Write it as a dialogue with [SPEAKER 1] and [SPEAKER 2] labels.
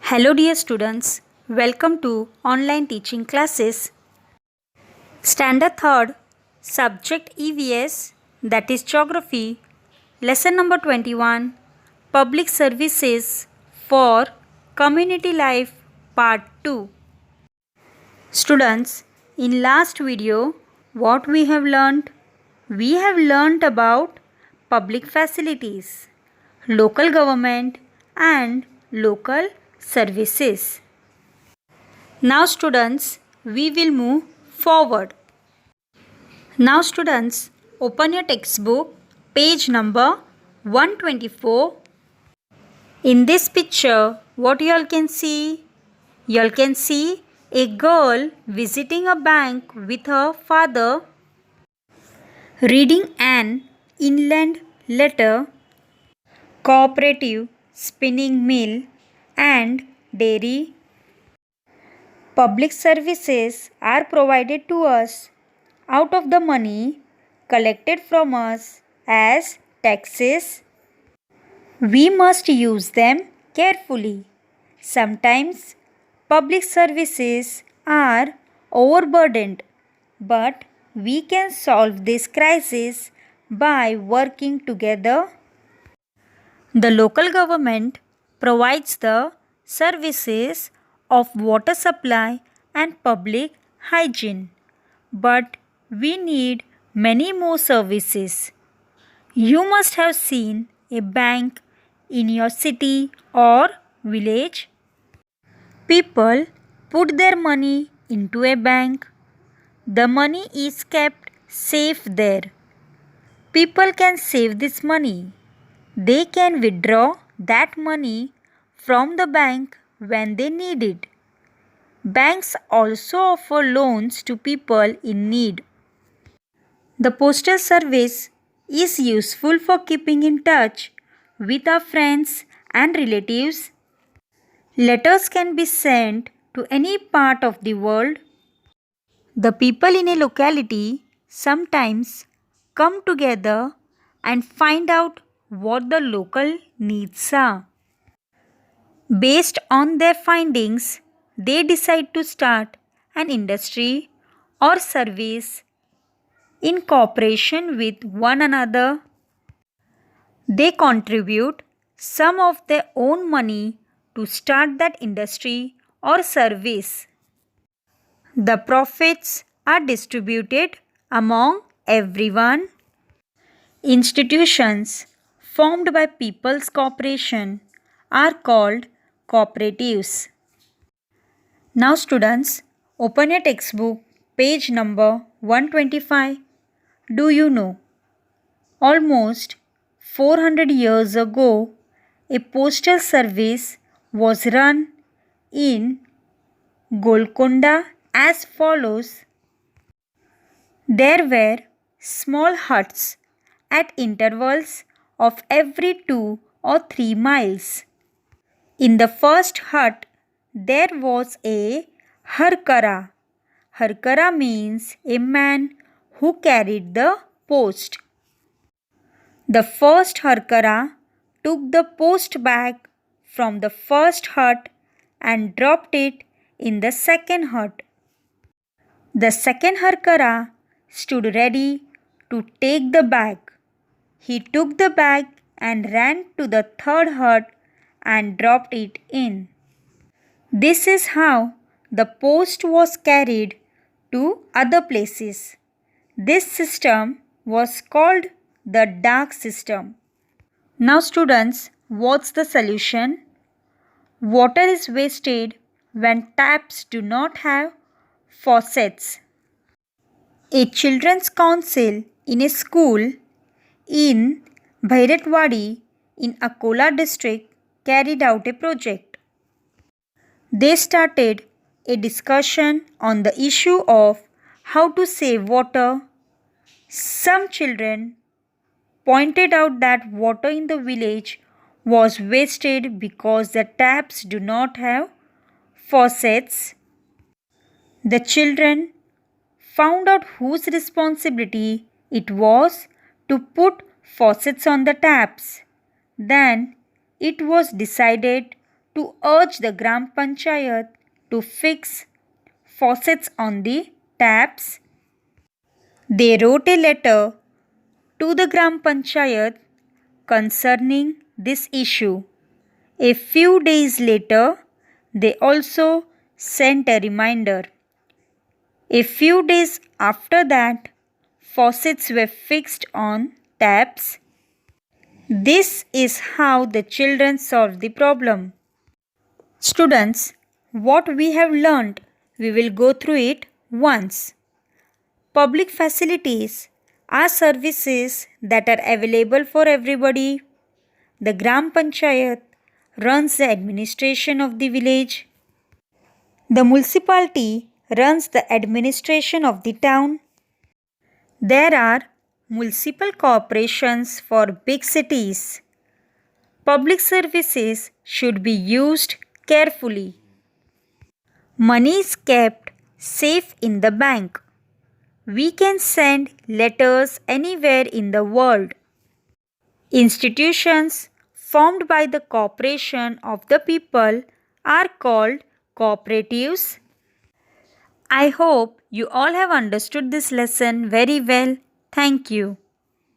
[SPEAKER 1] Hello dear students, welcome to online teaching classes. Standard 3rd, subject EVS, that is Geography, lesson number 21, Public Services for Community Life, part 2. Students, in last video, what we have learnt? We have learnt about public facilities, local government and local services. Now students, we will move forward. Now students, open your textbook, page number 124. In this picture, what you all can see? You all can see a girl visiting a bank with her father, reading an inland letter, cooperative, spinning mill and dairy. Public services are provided to us out of the money collected from us as taxes. We must use them carefully. Sometimes public services are overburdened, but we can solve this crisis by working together. The local government provides the services of water supply and public hygiene, but we need many more services. You must have seen a bank in your city or village. People put their money into a bank. The money is kept safe there. People can save this money. They can withdraw that money from the bank when they need it. Banks also offer loans to people in need. The postal service is useful for keeping in touch with our friends and relatives. Letters can be sent to any part of the world. The people in a locality sometimes come together and find out what the local needs are. Based on their findings, they decide to start an industry or service in cooperation with one another. They contribute some of their own money to start that industry or service. The profits are distributed among everyone. Institutions formed by people's cooperation are called cooperatives. Now students, open your textbook, page number 125. Do you know? Almost 400 years ago, a postal service was run in Golconda as follows. There were small huts at intervals of every 2 or 3 miles. In the first hut, there was a harkara. Harkara means a man who carried the post. The first harkara took the post bag from the first hut and dropped it in the second hut. The second harkara stood ready to take the bag. He took the bag and ran to the third hut and dropped it in. This is how the post was carried to other places. This system was called the dark system. Now students, what's the solution? Water is wasted when taps do not have faucets. A children's council in a school in Bhairatwadi in Akola district carried out a project. They started a discussion on the issue of how to save water. Some children pointed out that water in the village was wasted because the taps do not have faucets. The children found out whose responsibility it was to put faucets on the taps. Then it was decided to urge the Gram Panchayat to fix faucets on the taps. They wrote a letter to the Gram Panchayat concerning this issue. A few days later, they also sent a reminder. A few days after that, faucets were fixed on taps. This is how the children solved the problem. Students, what we have learnt, we will go through it once. Public facilities are services that are available for everybody. The Gram Panchayat runs the administration of the village. The municipality runs the administration of the town. There are municipal corporations for big cities. Public services should be used carefully. Money is kept safe in the bank. We can send letters anywhere in the world. Institutions formed by the cooperation of the people are called cooperatives. I hope you all have understood this lesson very well. Thank you.